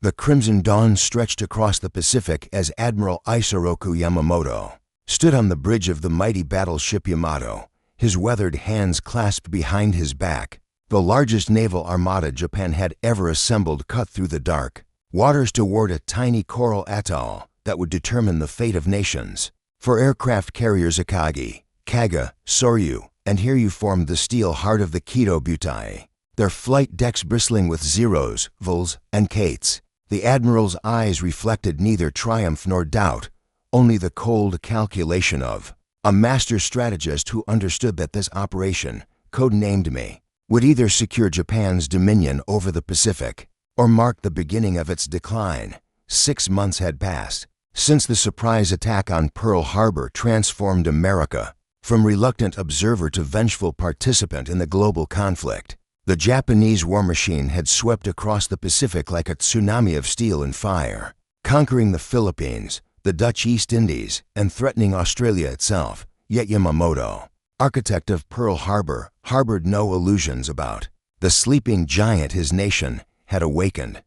The crimson dawn stretched across the Pacific as Admiral Isoroku Yamamoto stood on the bridge of the mighty battleship Yamato, his weathered hands clasped behind his back. The largest naval armada Japan had ever assembled cut through the dark waters toward a tiny coral atoll that would determine the fate of nations. For aircraft carriers Akagi, Kaga, Soryu, and Hiryu formed the steel heart of the Kido Butai, their flight decks bristling with Zeros, Vols, and Kates. The admiral's eyes reflected neither triumph nor doubt, only the cold calculation of a master strategist who understood that this operation, codenamed Me, would either secure Japan's dominion over the Pacific or mark the beginning of its decline. 6 months had passed since the surprise attack on Pearl Harbor transformed America from reluctant observer to vengeful participant in the global conflict. The Japanese war machine had swept across the Pacific like a tsunami of steel and fire, conquering the Philippines, the Dutch East Indies, and threatening Australia itself. Yet Yamamoto, architect of Pearl Harbor, harbored no illusions about the sleeping giant his nation had awakened.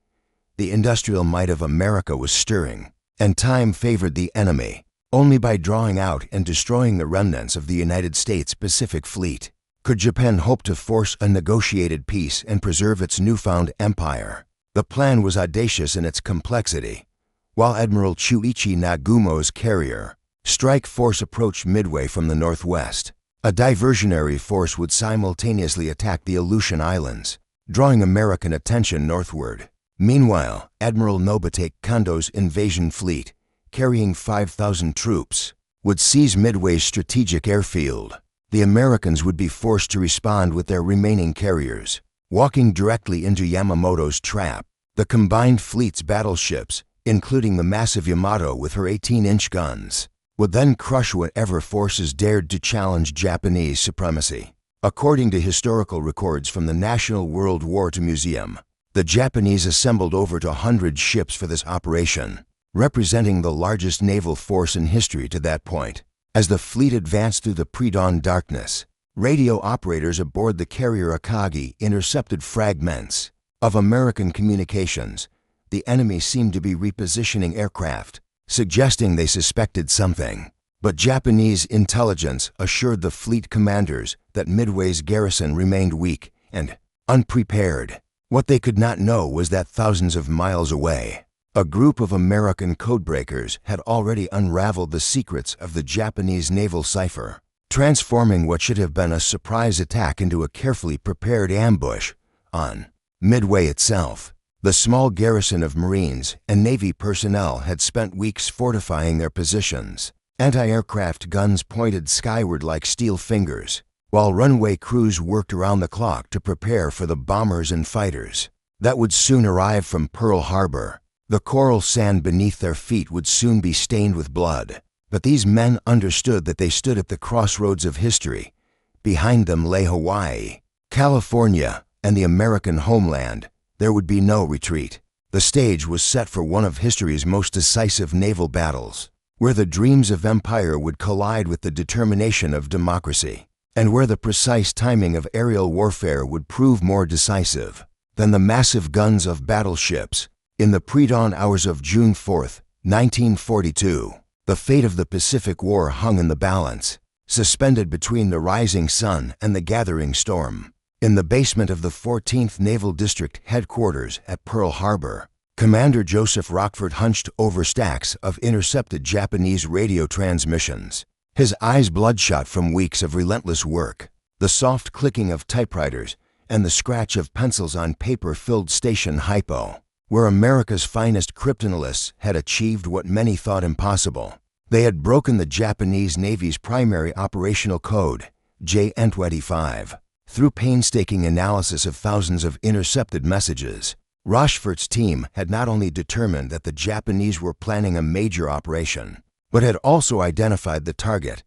The industrial might of America was stirring, and time favored the enemy only by drawing out and destroying the remnants of the United States Pacific Fleet. Could Japan hope to force a negotiated peace and preserve its newfound empire? The plan was audacious in its complexity. While Admiral Chuichi Nagumo's carrier strike force approached Midway from the northwest, a diversionary force would simultaneously attack the Aleutian Islands, drawing American attention northward. Meanwhile, Admiral Nobutake Kondo's invasion fleet, carrying 5,000 troops, would seize Midway's strategic airfield. The Americans would be forced to respond with their remaining carriers, walking directly into Yamamoto's trap. The combined fleet's battleships, including the massive Yamato with her 18-inch guns, would then crush whatever forces dared to challenge Japanese supremacy. According to historical records from the National World War II Museum, the Japanese assembled over 100 ships for this operation, representing the largest naval force in history to that point. As the fleet advanced through the pre-dawn darkness, radio operators aboard the carrier Akagi intercepted fragments of American communications. The enemy seemed to be repositioning aircraft, suggesting they suspected something. But Japanese intelligence assured the fleet commanders that Midway's garrison remained weak and unprepared. What they could not know was that thousands of miles away, a group of American codebreakers had already unraveled the secrets of the Japanese naval cipher, transforming what should have been a surprise attack into a carefully prepared ambush on Midway itself. The small garrison of Marines and Navy personnel had spent weeks fortifying their positions. Anti-aircraft guns pointed skyward like steel fingers, while runway crews worked around the clock to prepare for the bombers and fighters that would soon arrive from Pearl Harbor. The coral sand beneath their feet would soon be stained with blood, but these men understood that they stood at the crossroads of history. Behind them lay Hawaii, California, and the American homeland. There would be no retreat. The stage was set for one of history's most decisive naval battles, where the dreams of empire would collide with the determination of democracy, and where the precise timing of aerial warfare would prove more decisive than the massive guns of battleships. In the pre-dawn hours of June 4, 1942, the fate of the Pacific War hung in the balance, suspended between the rising sun and the gathering storm. In the basement of the 14th Naval District headquarters at Pearl Harbor, Commander Joseph Rockford hunched over stacks of intercepted Japanese radio transmissions, his eyes bloodshot from weeks of relentless work. The soft clicking of typewriters and the scratch of pencils on paper filled Station Hypo, where America's finest cryptanalysts had achieved what many thought impossible. They had broken the Japanese Navy's primary operational code, JN-25. Through painstaking analysis of thousands of intercepted messages, Rochefort's team had not only determined that the Japanese were planning a major operation, but had also identified the target,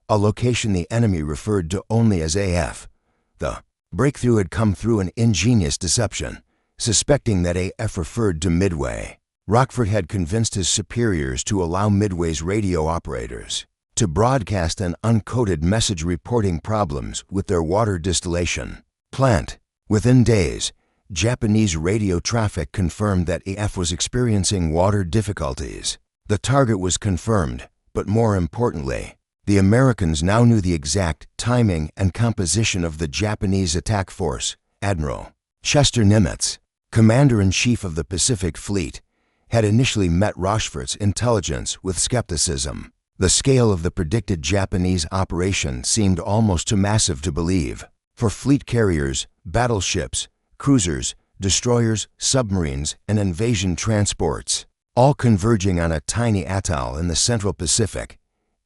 a location the enemy referred to only as AF. The breakthrough had come through an ingenious deception. Suspecting that AF referred to Midway, Rockford had convinced his superiors to allow Midway's radio operators to broadcast an uncoded message reporting problems with their water distillation plant. Within days, Japanese radio traffic confirmed that AF was experiencing water difficulties. The target was confirmed, but more importantly, the Americans now knew the exact timing and composition of the Japanese attack force. Admiral Chester Nimitz, Commander-in-Chief of the Pacific Fleet, had initially met Rochefort's intelligence with skepticism. The scale of the predicted Japanese operation seemed almost too massive to believe. For fleet carriers, battleships, cruisers, destroyers, submarines, and invasion transports, all converging on a tiny atoll in the Central Pacific,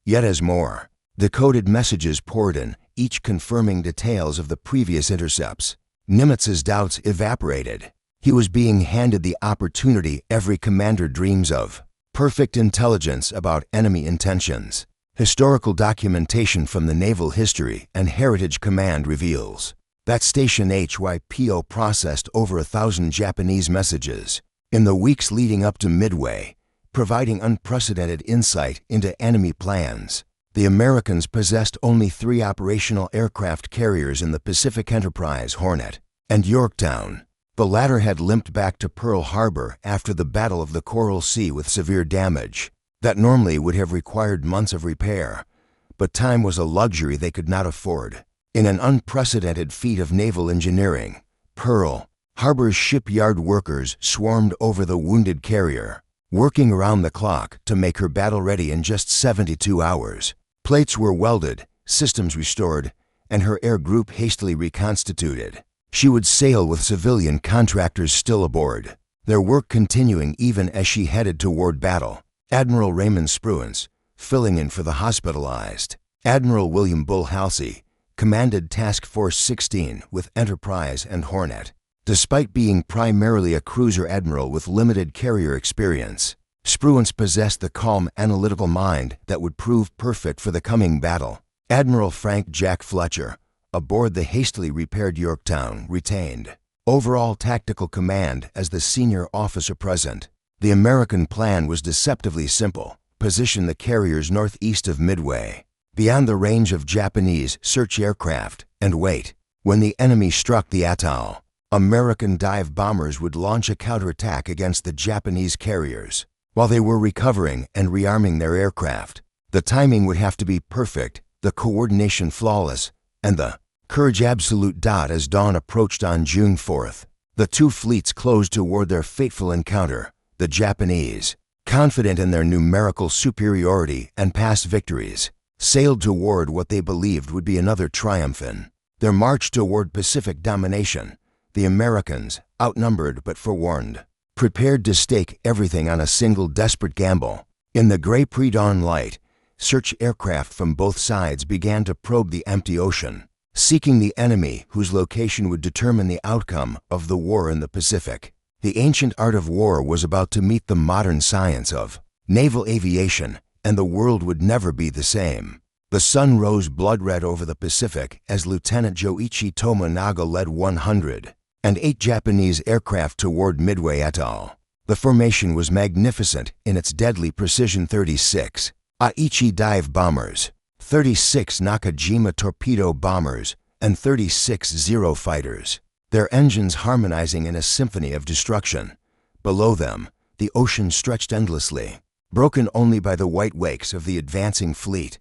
yet as more. Decoded messages poured in, each confirming details of the previous intercepts. Nimitz's doubts evaporated. He was being handed the opportunity every commander dreams of: perfect intelligence about enemy intentions. Historical documentation from the Naval History and Heritage Command reveals that Station HYPO processed over 1,000 Japanese messages in the weeks leading up to Midway, providing unprecedented insight into enemy plans. The Americans possessed only 3 operational aircraft carriers in the Pacific: Enterprise, Hornet, and Yorktown. The latter had limped back to Pearl Harbor after the Battle of the Coral Sea with severe damage that normally would have required months of repair, but time was a luxury they could not afford. In an unprecedented feat of naval engineering, Pearl Harbor's shipyard workers swarmed over the wounded carrier, working around the clock to make her battle-ready in just 72 hours. Plates were welded, systems restored, and her air group hastily reconstituted. She would sail with civilian contractors still aboard, their work continuing even as she headed toward battle. Admiral Raymond Spruance, filling in for the hospitalized. Admiral William Bull Halsey commanded Task Force 16 with Enterprise and Hornet. Despite being primarily a cruiser admiral with limited carrier experience, Spruance possessed the calm, analytical mind that would prove perfect for the coming battle. Admiral Frank Jack Fletcher, aboard the hastily repaired Yorktown, retained overall tactical command as the senior officer present. The American plan was deceptively simple: position the carriers northeast of Midway, beyond the range of Japanese search aircraft, and wait. When the enemy struck the atoll, American dive bombers would launch a counterattack against the Japanese carriers while they were recovering and rearming their aircraft. The timing would have to be perfect, the coordination flawless, and the courage absolute. As dawn approached on June 4th, the 2 fleets closed toward their fateful encounter. The Japanese, confident in their numerical superiority and past victories, sailed toward what they believed would be another triumph in their march toward Pacific domination. The Americans, outnumbered but forewarned, prepared to stake everything on a single desperate gamble. In the gray pre-dawn light, search aircraft from both sides began to probe the empty ocean, seeking the enemy whose location would determine the outcome of the war in the Pacific. The ancient art of war was about to meet the modern science of naval aviation, and the world would never be the same. The sun rose blood-red over the Pacific as Lieutenant Joichi Tomonaga led 108 Japanese aircraft toward Midway Atoll. The formation was magnificent in its deadly precision: 36 Aichi dive bombers, 36 Nakajima torpedo bombers, and 36 Zero fighters, their engines harmonizing in a symphony of destruction. Below them, the ocean stretched endlessly, broken only by the white wakes of the advancing fleet.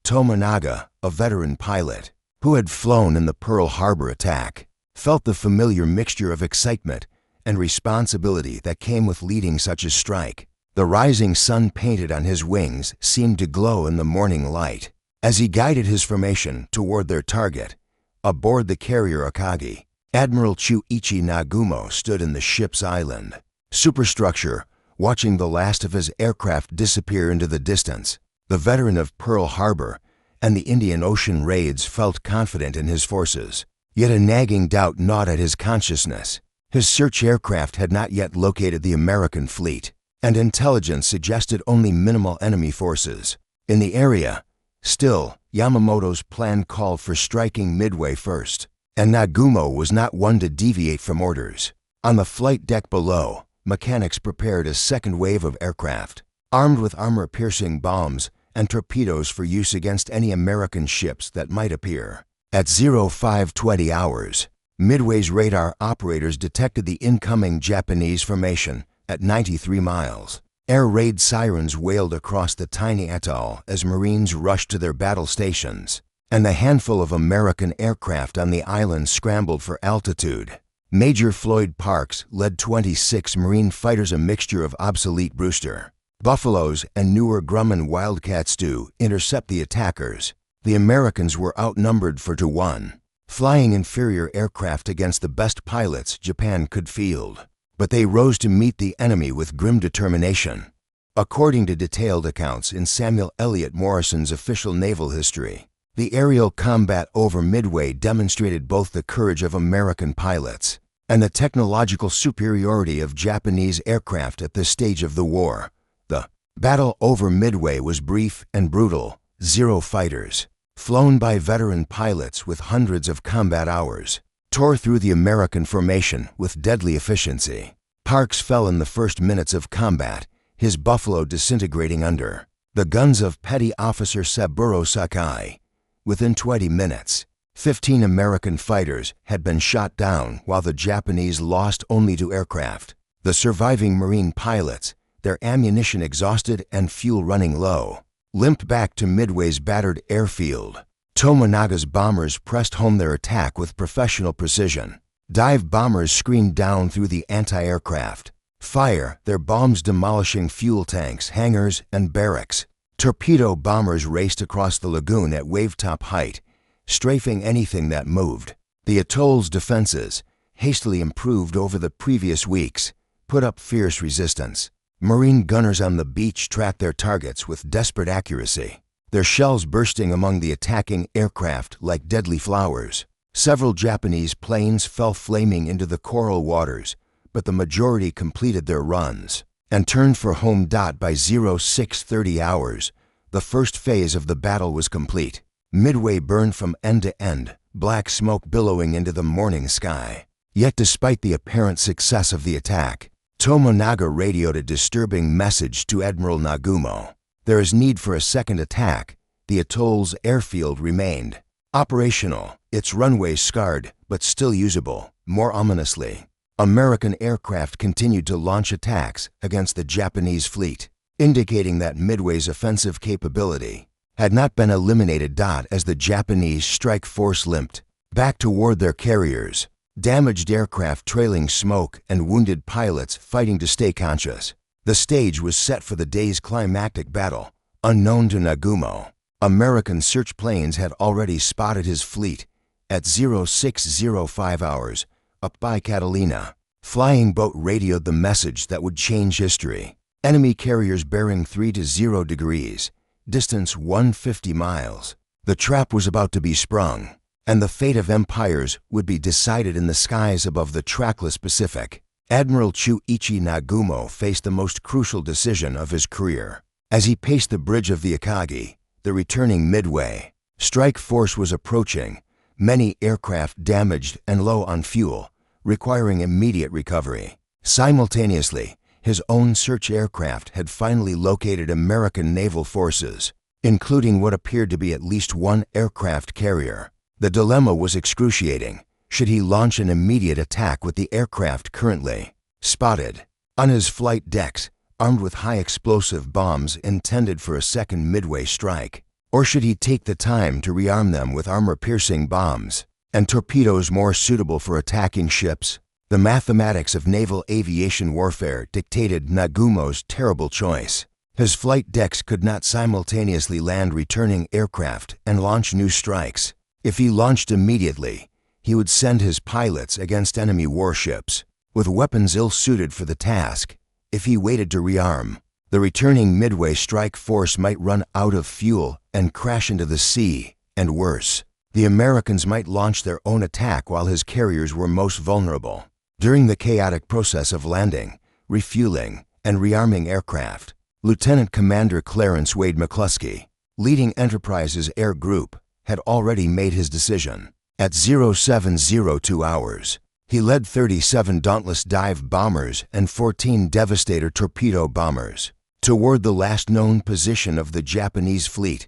Tomonaga, a veteran pilot who had flown in the Pearl Harbor attack, felt the familiar mixture of excitement and responsibility that came with leading such a strike. The rising sun painted on his wings seemed to glow in the morning light as he guided his formation toward their target. Aboard the carrier Akagi, Admiral Chuichi Nagumo stood in the ship's island superstructure, watching the last of his aircraft disappear into the distance. The veteran of Pearl Harbor and the Indian Ocean raids felt confident in his forces, yet a nagging doubt gnawed at his consciousness. His search aircraft had not yet located the American fleet, and intelligence suggested only minimal enemy forces in the area. Still, Yamamoto's plan called for striking Midway first, and Nagumo was not one to deviate from orders. On the flight deck below, mechanics prepared a second wave of aircraft, armed with armor-piercing bombs and torpedoes for use against any American ships that might appear. At 0520 hours, Midway's radar operators detected the incoming Japanese formation at 93 miles. Air raid sirens wailed across the tiny atoll as Marines rushed to their battle stations, and the handful of American aircraft on the island scrambled for altitude. Major Floyd Parks led 26 Marine fighters, a mixture of obsolete Brewster, Buffaloes, and newer Grumman Wildcats, to intercept the attackers. The Americans were outnumbered 4-1, flying inferior aircraft against the best pilots Japan could field. But they rose to meet the enemy with grim determination. According to detailed accounts in Samuel Eliot Morrison's Official Naval History, the aerial combat over Midway demonstrated both the courage of American pilots and the technological superiority of Japanese aircraft at this stage of the war. The battle over Midway was brief and brutal. 0 fighters, flown by veteran pilots with hundreds of combat hours, tore through the American formation with deadly efficiency. Parks fell in the first minutes of combat, his Buffalo disintegrating under the guns of Petty Officer Saburo Sakai. Within 20 minutes, 15 American fighters had been shot down, while the Japanese lost only 2 aircraft. The surviving Marine pilots, their ammunition exhausted and fuel running low, limped back to Midway's battered airfield. Tomonaga's bombers pressed home their attack with professional precision. Dive bombers screamed down through the anti-aircraft fire, their bombs demolishing fuel tanks, hangars, and barracks. Torpedo bombers raced across the lagoon at wavetop height, strafing anything that moved. The atoll's defenses, hastily improved over the previous weeks, put up fierce resistance. Marine gunners on the beach tracked their targets with desperate accuracy, their shells bursting among the attacking aircraft like deadly flowers. Several Japanese planes fell flaming into the coral waters, but the majority completed their runs and turned for home. By 0630 hours, the first phase of the battle was complete. Midway burned from end to end, black smoke billowing into the morning sky. Yet despite the apparent success of the attack, Tomonaga radioed a disturbing message to Admiral Nagumo. There is need for a second attack. The atoll's airfield remained operational, its runways scarred but still usable. More ominously, American aircraft continued to launch attacks against the Japanese fleet, indicating that Midway's offensive capability had not been eliminated. As the Japanese strike force limped back toward their carriers, damaged aircraft trailing smoke and wounded pilots fighting to stay conscious, the stage was set for the day's climactic battle. Unknown to Nagumo, American search planes had already spotted his fleet at 0605 hours up by Catalina. Flying boat radioed the message that would change history. Enemy carriers bearing 30 degrees, distance 150 miles. The trap was about to be sprung, and the fate of empires would be decided in the skies above the trackless Pacific. Admiral Chuichi Nagumo faced the most crucial decision of his career. As he paced the bridge of the Akagi, the returning Midway strike force was approaching, many aircraft damaged and low on fuel, requiring immediate recovery. Simultaneously, his own search aircraft had finally located American naval forces, including what appeared to be at least 1 aircraft carrier. The dilemma was excruciating. Should he launch an immediate attack with the aircraft currently spotted on his flight decks, armed with high-explosive bombs intended for a second Midway strike? Or should he take the time to rearm them with armor-piercing bombs and torpedoes more suitable for attacking ships? The mathematics of naval aviation warfare dictated Nagumo's terrible choice. His flight decks could not simultaneously land returning aircraft and launch new strikes. If he launched immediately, he would send his pilots against enemy warships with weapons ill-suited for the task. If he waited to rearm, the returning Midway strike force might run out of fuel and crash into the sea, and worse, the Americans might launch their own attack while his carriers were most vulnerable. During the chaotic process of landing, refueling, and rearming aircraft, Lieutenant Commander Clarence Wade McCluskey, leading Enterprise's Air Group, had already made his decision. At 0702 hours, he led 37 Dauntless dive bombers and 14 Devastator torpedo bombers toward the last known position of the Japanese fleet.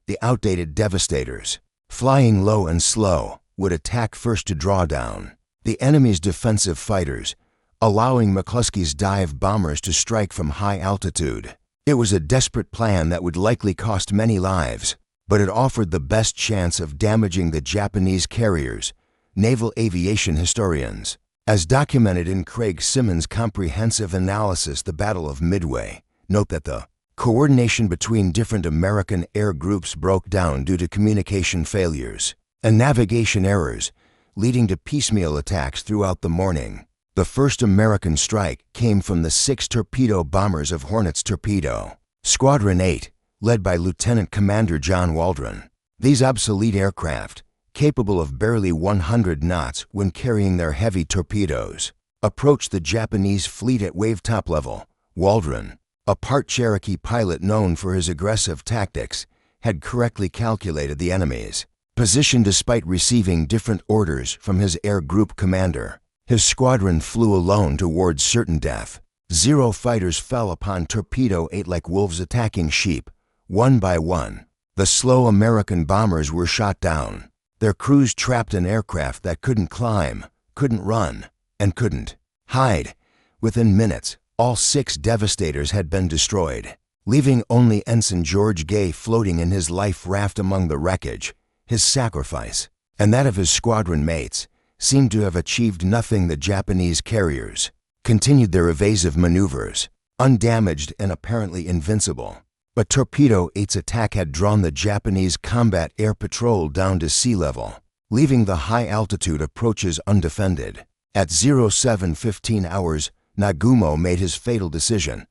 The outdated Devastators, flying low and slow, would attack first to draw down the enemy's defensive fighters, allowing McCluskey's dive bombers to strike from high altitude. It was a desperate plan that would likely cost many lives, but it offered the best chance of damaging the Japanese carriers, naval aviation historians. As documented in Craig Simmons' comprehensive analysis, The Battle of Midway, note that the coordination between different American air groups broke down due to communication failures and navigation errors, leading to piecemeal attacks throughout the morning. The first American strike came from the 6 torpedo bombers of Hornets Torpedo, Squadron 8, led by Lieutenant Commander John Waldron. These obsolete aircraft, capable of barely 100 knots when carrying their heavy torpedoes, approached the Japanese fleet at wave-top level. Waldron, a part Cherokee pilot known for his aggressive tactics, had correctly calculated the enemy's position despite receiving different orders from his air group commander. His squadron flew alone towards certain death. 0 fighters fell upon Torpedo 8 like wolves attacking sheep, one by one. The slow American bombers were shot down, their crews trapped in aircraft that couldn't climb, couldn't run, and couldn't hide. Within minutes, all 6 Devastators had been destroyed, leaving only Ensign George Gay floating in his life raft among the wreckage. His sacrifice, and that of his squadron mates, seemed to have achieved nothing. The Japanese carriers continued their evasive maneuvers, undamaged and apparently invincible. But Torpedo 8's attack had drawn the Japanese combat air patrol down to sea level, leaving the high-altitude approaches undefended. At 07:15 hours, Nagumo made his fatal decision.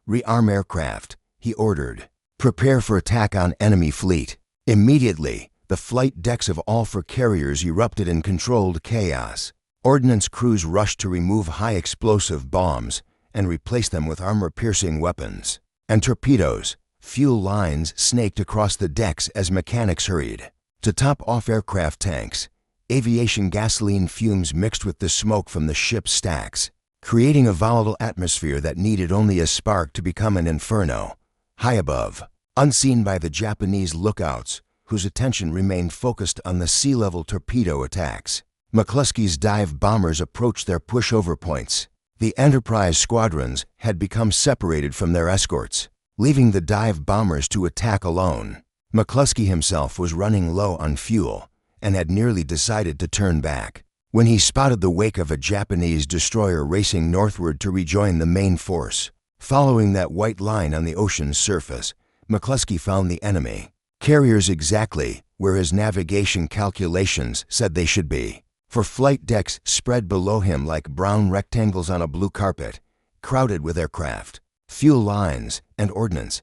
"Rearm aircraft," he ordered. "Prepare for attack on enemy fleet." Immediately, the flight decks of all 4 carriers erupted in controlled chaos. Ordnance crews rushed to remove high-explosive bombs and replace them with armor-piercing weapons. And torpedoes, fuel lines snaked across the decks as mechanics hurried to top off aircraft tanks. Aviation gasoline fumes mixed with the smoke from the ship's stacks, creating a volatile atmosphere that needed only a spark to become an inferno. High above, unseen by the Japanese lookouts, whose attention remained focused on the sea-level torpedo attacks, McCluskey's dive bombers approached their pushover points. The Enterprise squadrons had become separated from their escorts, leaving the dive bombers to attack alone. McCluskey himself was running low on fuel and had nearly decided to turn back when he spotted the wake of a Japanese destroyer racing northward to rejoin the main force. Following that white line on the ocean's surface, McCluskey found the enemy carriers exactly where his navigation calculations said they should be. For flight decks spread below him like brown rectangles on a blue carpet, crowded with aircraft, fuel lines, and ordnance.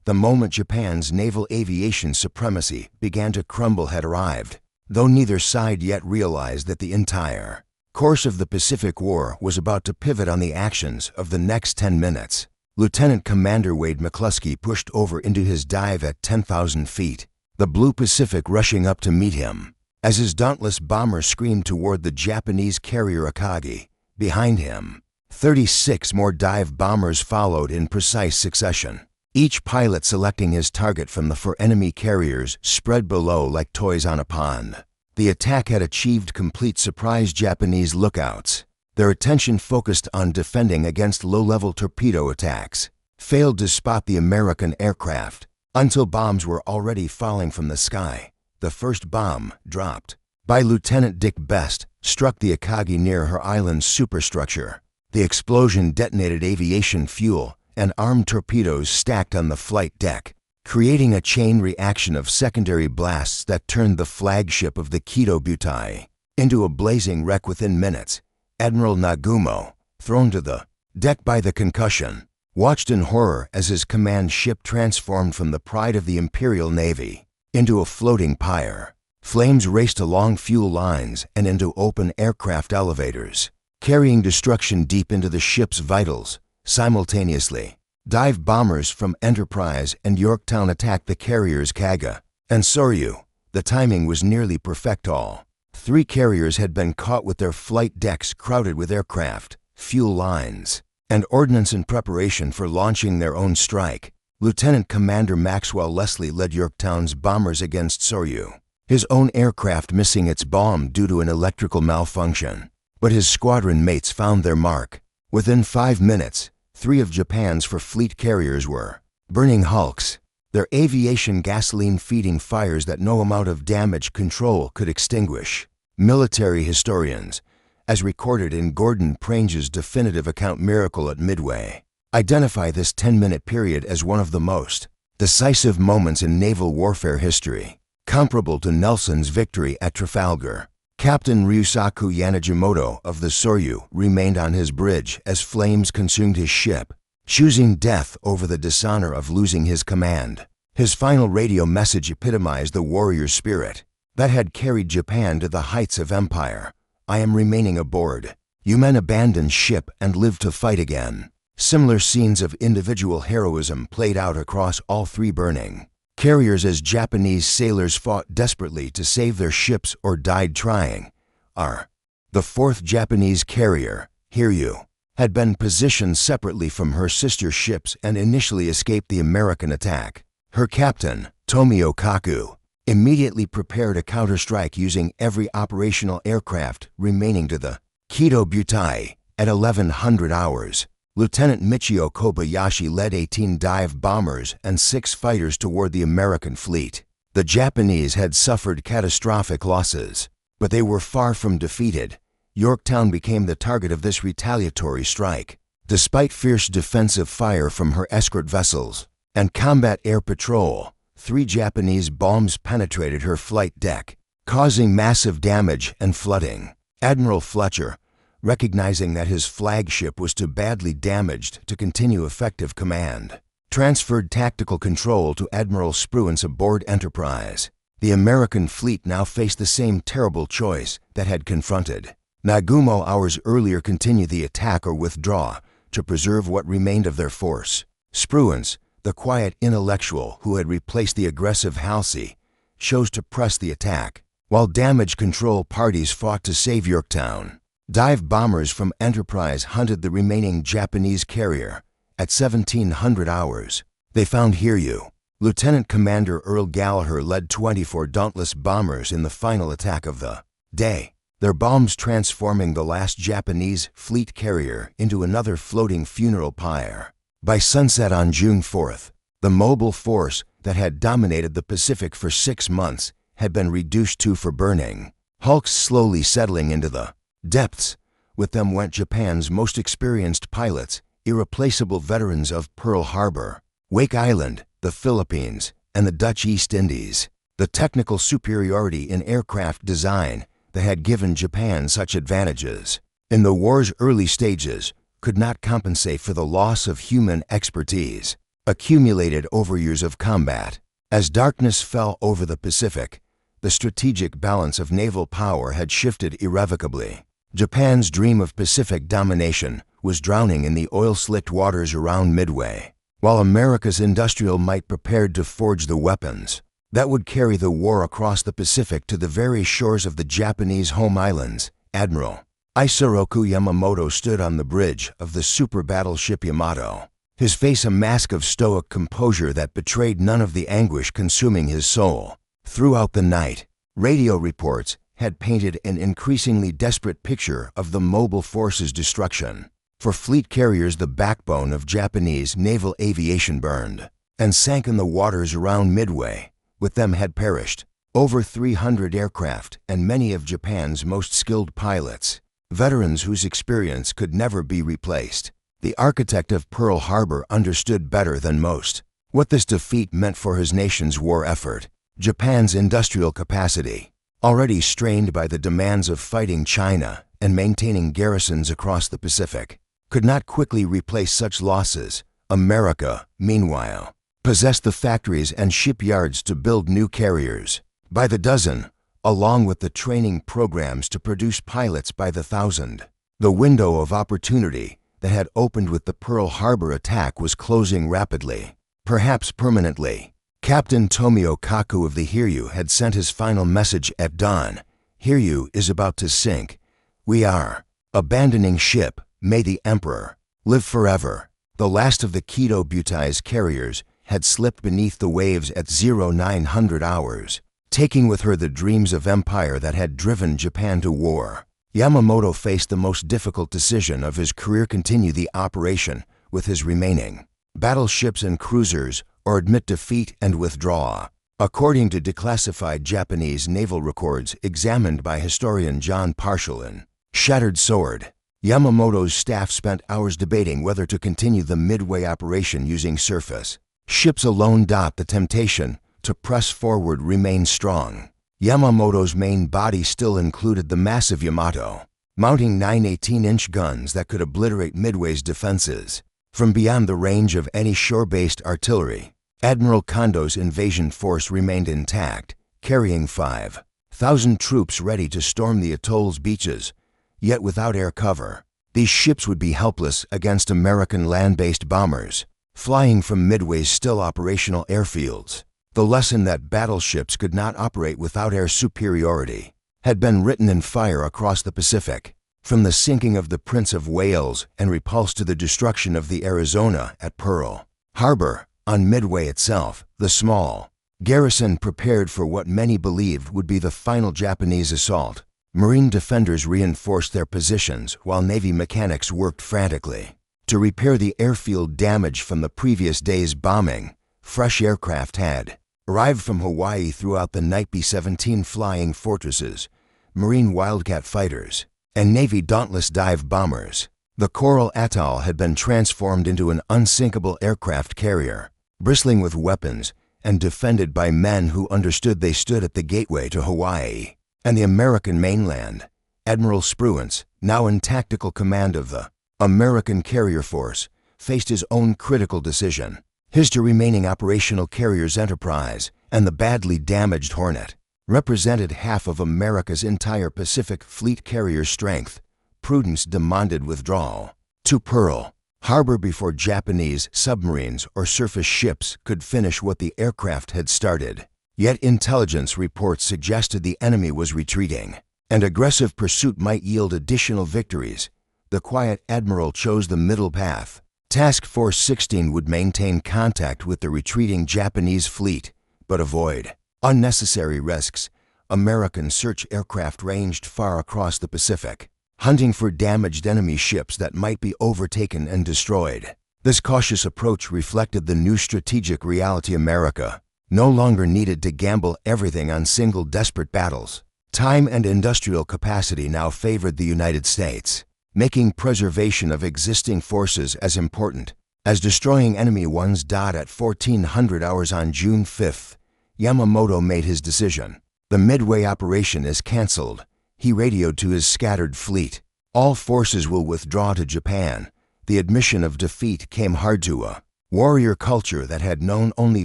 The moment Japan's naval aviation supremacy began to crumble had arrived, though neither side yet realized that the entire course of the Pacific War was about to pivot on the actions of the next 10 minutes. Lieutenant Commander Wade McCluskey pushed over into his dive at 10,000 feet, the blue Pacific rushing up to meet him. As his dauntless bomber screamed toward the Japanese carrier Akagi, behind him, 36 more dive bombers followed in precise succession, each pilot selecting his target from the 4 enemy carriers spread below like toys on a pond. The attack had achieved complete surprise. Japanese lookouts, their attention focused on defending against low-level torpedo attacks, failed to spot the American aircraft until bombs were already falling from the sky. The first bomb, dropped by Lieutenant Dick Best, struck the Akagi near her island's superstructure. The explosion detonated aviation fuel and armed torpedoes stacked on the flight deck, creating a chain reaction of secondary blasts that turned the flagship of the Kido Butai into a blazing wreck within minutes. Admiral Nagumo, thrown to the deck by the concussion, watched in horror as his command ship transformed from the pride of the Imperial Navy into a floating pyre. Flames raced along fuel lines and into open aircraft elevators, carrying destruction deep into the ship's vitals. Simultaneously, dive bombers from Enterprise and Yorktown attacked the carriers Kaga and Soryu. The timing was nearly perfect. All 3 carriers had been caught with their flight decks crowded with aircraft, fuel lines, and ordnance in preparation for launching their own strike. Lieutenant Commander Maxwell Leslie led Yorktown's bombers against Soryu, his own aircraft missing its bomb due to an electrical malfunction. But his squadron mates found their mark. Within 5 minutes, 3 of Japan's fleet carriers were burning hulks, their aviation gasoline-feeding fires that no amount of damage control could extinguish. Military historians, as recorded in Gordon Prange's definitive account Miracle at Midway, identify this 10-minute period as one of the most decisive moments in naval warfare history, comparable to Nelson's victory at Trafalgar. Captain Ryusaku Yanagimoto of the Soryu remained on his bridge as flames consumed his ship, choosing death over the dishonor of losing his command. His final radio message epitomized the warrior spirit that had carried Japan to the heights of empire. "I am remaining aboard. You men abandon ship and live to fight again." Similar scenes of individual heroism played out across all 3 burning carriers as Japanese sailors fought desperately to save their ships or died trying. The 4th Japanese carrier, Hiryu, had been positioned separately from her sister ships and initially escaped the American attack. Her captain, Tomio Kaku, immediately prepared a counterstrike using every operational aircraft remaining to the Kido Butai at 1100 hours. Lieutenant Michio Kobayashi led 18 dive bombers and 6 fighters toward the American fleet. The Japanese had suffered catastrophic losses, but they were far from defeated. Yorktown became the target of this retaliatory strike. Despite fierce defensive fire from her escort vessels and combat air patrol, 3 Japanese bombs penetrated her flight deck, causing massive damage and flooding. Admiral Fletcher, recognizing that his flagship was too badly damaged to continue effective command, transferred tactical control to Admiral Spruance aboard Enterprise. The American fleet now faced the same terrible choice that had confronted Nagumo hours earlier: continue the attack or withdraw to preserve what remained of their force. Spruance, the quiet intellectual who had replaced the aggressive Halsey, chose to press the attack, while damage control parties fought to save Yorktown. Dive bombers from Enterprise hunted the remaining Japanese carrier. At 1700 hours, they found Hiryu. Lieutenant Commander Earl Gallagher led 24 dauntless bombers in the final attack of the day, their bombs transforming the last Japanese fleet carrier into another floating funeral pyre. By sunset on June 4th, the mobile force that had dominated the Pacific for 6 months had been reduced to for burning hulks slowly settling into the depths. With them went Japan's most experienced pilots, irreplaceable veterans of Pearl Harbor, Wake Island, the Philippines, and the Dutch East Indies. The technical superiority in aircraft design that had given Japan such advantages in the war's early stages could not compensate for the loss of human expertise accumulated over years of combat. As darkness fell over the Pacific, the strategic balance of naval power had shifted irrevocably. Japan's dream of Pacific domination was drowning in the oil-slicked waters around Midway, while America's industrial might prepared to forge the weapons that would carry the war across the Pacific to the very shores of the Japanese home islands. Admiral Isoroku Yamamoto stood on the bridge of the super battleship Yamato, his face a mask of stoic composure that betrayed none of the anguish consuming his soul. Throughout the night, radio reports had painted an increasingly desperate picture of the mobile force's destruction. For fleet carriers, the backbone of Japanese naval aviation burned and sank in the waters around Midway. With them had perished over 300 aircraft and many of Japan's most skilled pilots, veterans whose experience could never be replaced. The architect of Pearl Harbor understood better than most what this defeat meant for his nation's war effort. Japan's industrial capacity, already strained by the demands of fighting China and maintaining garrisons across the Pacific, could not quickly replace such losses. America, meanwhile, possessed the factories and shipyards to build new carriers by the dozen, along with the training programs to produce pilots by the thousand. The window of opportunity that had opened with the Pearl Harbor attack was closing rapidly, perhaps permanently. Captain Tomio Kaku of the Hiryu had sent his final message at dawn. "Hiryu is about to sink. We are abandoning ship. May the Emperor live forever." The last of the Kido Butai's carriers had slipped beneath the waves at 0900 hours, taking with her the dreams of empire that had driven Japan to war. Yamamoto faced the most difficult decision of his career: continue the operation with his remaining battleships and cruisers, or admit defeat and withdraw. According to declassified Japanese naval records examined by historian John Parshall in Shattered Sword, Yamamoto's staff spent hours debating whether to continue the Midway operation using surface ships alone. The temptation to press forward remained strong. Yamamoto's main body still included the massive Yamato, mounting 9 18-inch guns that could obliterate Midway's defenses from beyond the range of any shore-based artillery. Admiral Kondo's invasion force remained intact, carrying 5,000 troops ready to storm the atoll's beaches, yet without air cover. These ships would be helpless against American land-based bombers flying from Midway's still operational airfields. The lesson that battleships could not operate without air superiority had been written in fire across the Pacific, from the sinking of the Prince of Wales and repulse to the destruction of the Arizona at Pearl Harbor. On Midway itself, the small garrison prepared for what many believed would be the final Japanese assault. Marine defenders reinforced their positions while Navy mechanics worked frantically to repair the airfield damage from the previous day's bombing. Fresh aircraft had arrived from Hawaii throughout the night: B-17 flying fortresses, Marine Wildcat fighters, and Navy Dauntless dive bombers. The Coral Atoll had been transformed into an unsinkable aircraft carrier, bristling with weapons and defended by men who understood they stood at the gateway to Hawaii and the American mainland. Admiral Spruance, now in tactical command of the American carrier force, faced his own critical decision: his two remaining operational carriers, Enterprise and the badly damaged Hornet, represented half of America's entire Pacific Fleet carrier strength. Prudence demanded withdrawal to Pearl Harbor before Japanese submarines or surface ships could finish what the aircraft had started. Yet intelligence reports suggested the enemy was retreating, and aggressive pursuit might yield additional victories. The quiet admiral chose the middle path. Task Force 16 would maintain contact with the retreating Japanese fleet, but avoid unnecessary risks. American search aircraft ranged far across the Pacific, hunting for damaged enemy ships that might be overtaken and destroyed. This cautious approach reflected the new strategic reality: America no longer needed to gamble everything on single desperate battles. Time and industrial capacity now favored the United States, making preservation of existing forces as important as destroying enemy ones. At 1400 hours on June 5th, Yamamoto made his decision. The Midway operation is canceled. He radioed to his scattered fleet. All forces will withdraw to Japan. The admission of defeat came hard to a warrior culture that had known only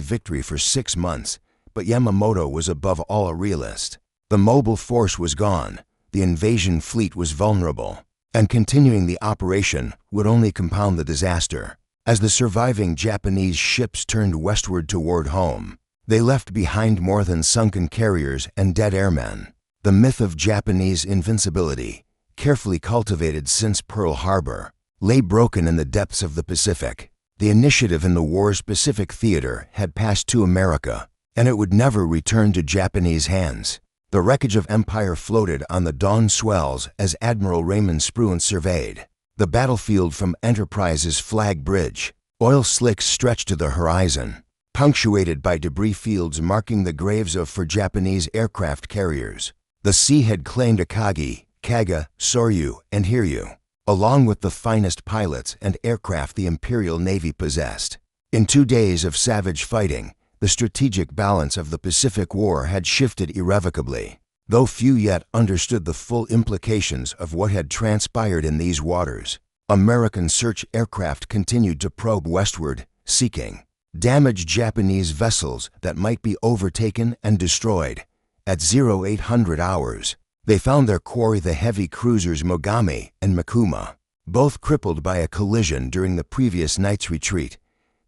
victory for 6 months, but Yamamoto was above all a realist. The mobile force was gone. The invasion fleet was vulnerable, and continuing the operation would only compound the disaster. As the surviving Japanese ships turned westward toward home, they left behind more than sunken carriers and dead airmen. The myth of Japanese invincibility, carefully cultivated since Pearl Harbor, lay broken in the depths of the Pacific. The initiative in the war's Pacific theater had passed to America, and it would never return to Japanese hands. The wreckage of empire floated on the dawn swells as Admiral Raymond Spruance surveyed the battlefield from Enterprise's flag bridge. Oil slicks stretched to the horizon, punctuated by debris fields marking the graves of 4 Japanese aircraft carriers. The sea had claimed Akagi, Kaga, Soryu, and Hiryu, along with the finest pilots and aircraft the Imperial Navy possessed. In 2 days of savage fighting, the strategic balance of the Pacific War had shifted irrevocably. Though few yet understood the full implications of what had transpired in these waters, American search aircraft continued to probe westward, seeking damaged Japanese vessels that might be overtaken and destroyed. At 0800 hours, they found their quarry, the heavy cruisers Mogami and Mikuma, both crippled by a collision during the previous night's retreat.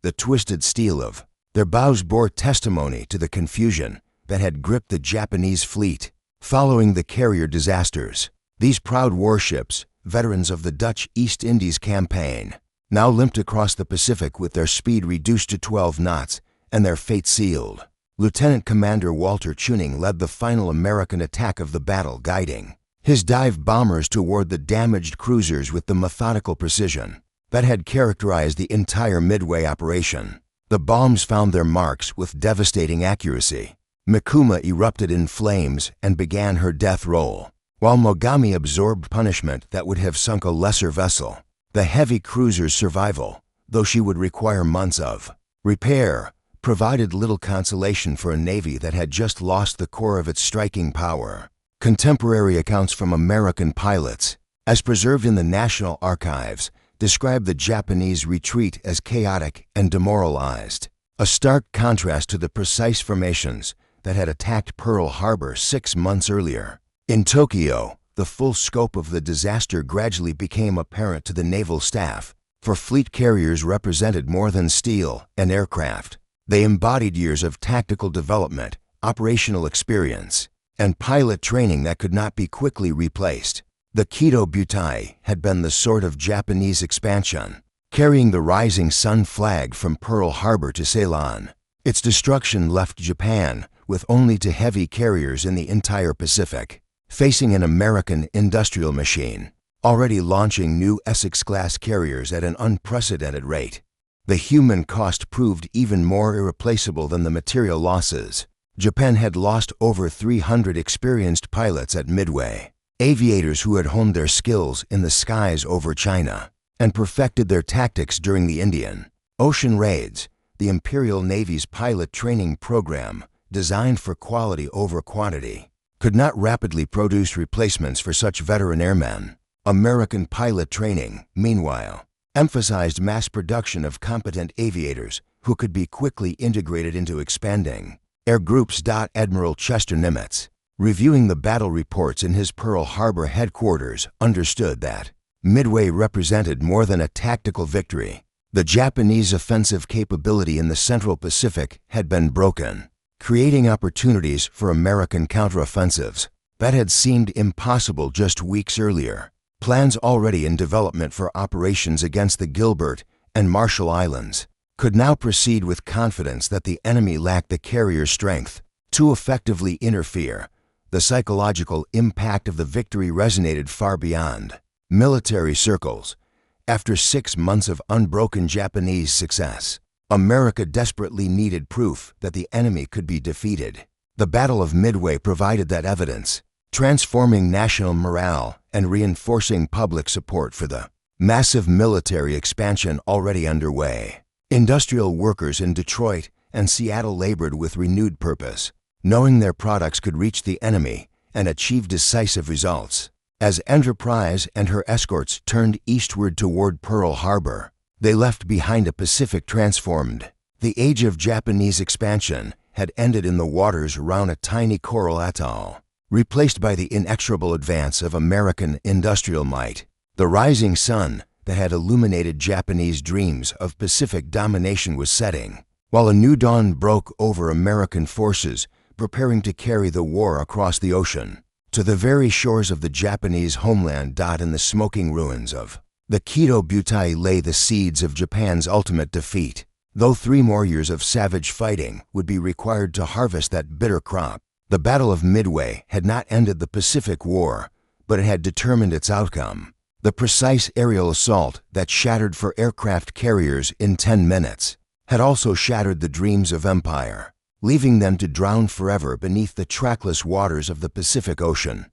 The twisted steel of their bows bore testimony to the confusion that had gripped the Japanese fleet following the carrier disasters. These proud warships, veterans of the Dutch East Indies campaign, now limped across the Pacific with their speed reduced to 12 knots and their fate sealed. Lieutenant Commander Walter Tuning led the final American attack of the battle, guiding his dive bombers toward the damaged cruisers with the methodical precision that had characterized the entire Midway operation. The bombs found their marks with devastating accuracy. Mikuma erupted in flames and began her death roll, while Mogami absorbed punishment that would have sunk a lesser vessel. The heavy cruiser's survival, though she would require months of repair, provided little consolation for a navy that had just lost the core of its striking power. Contemporary accounts from American pilots, as preserved in the National Archives, describe the Japanese retreat as chaotic and demoralized, a stark contrast to the precise formations that had attacked Pearl Harbor 6 months earlier. In Tokyo, the full scope of the disaster gradually became apparent to the naval staff, for fleet carriers represented more than steel and aircraft. They embodied years of tactical development, operational experience, and pilot training that could not be quickly replaced. The Kido Butai had been the sort of Japanese expansion, carrying the rising sun flag from Pearl Harbor to Ceylon. Its destruction left Japan with only two heavy carriers in the entire Pacific, facing an American industrial machine, already launching new Essex-class carriers at an unprecedented rate. The human cost proved even more irreplaceable than the material losses. Japan had lost over 300 experienced pilots at Midway, aviators who had honed their skills in the skies over China and perfected their tactics during the Indian Ocean raids. The Imperial Navy's pilot training program, designed for quality over quantity, could not rapidly produce replacements for such veteran airmen. American pilot training, meanwhile, emphasized mass production of competent aviators who could be quickly integrated into expanding air groups. Admiral Chester Nimitz, reviewing the battle reports in his Pearl Harbor headquarters, understood that Midway represented more than a tactical victory. The Japanese offensive capability in the Central Pacific had been broken, creating opportunities for American counteroffensives that had seemed impossible just weeks earlier. Plans already in development for operations against the Gilbert and Marshall Islands could now proceed with confidence that the enemy lacked the carrier strength to effectively interfere. The psychological impact of the victory resonated far beyond military circles. After 6 months of unbroken Japanese success, America desperately needed proof that the enemy could be defeated. The Battle of Midway provided that evidence, transforming national morale and reinforcing public support for the massive military expansion already underway. Industrial workers in Detroit and Seattle labored with renewed purpose, knowing their products could reach the enemy and achieve decisive results. As Enterprise and her escorts turned eastward toward Pearl Harbor, they left behind a Pacific transformed. The age of Japanese expansion had ended in the waters around a tiny coral atoll, replaced by the inexorable advance of American industrial might. The rising sun that had illuminated Japanese dreams of Pacific domination was setting, while a new dawn broke over American forces preparing to carry the war across the ocean to the very shores of the Japanese homeland. In the smoking ruins of the Kido Butai lay the seeds of Japan's ultimate defeat. Though 3 more years of savage fighting would be required to harvest that bitter crop, the Battle of Midway had not ended the Pacific War, but it had determined its outcome. The precise aerial assault that shattered for aircraft carriers in 10 minutes had also shattered the dreams of empire, leaving them to drown forever beneath the trackless waters of the Pacific Ocean.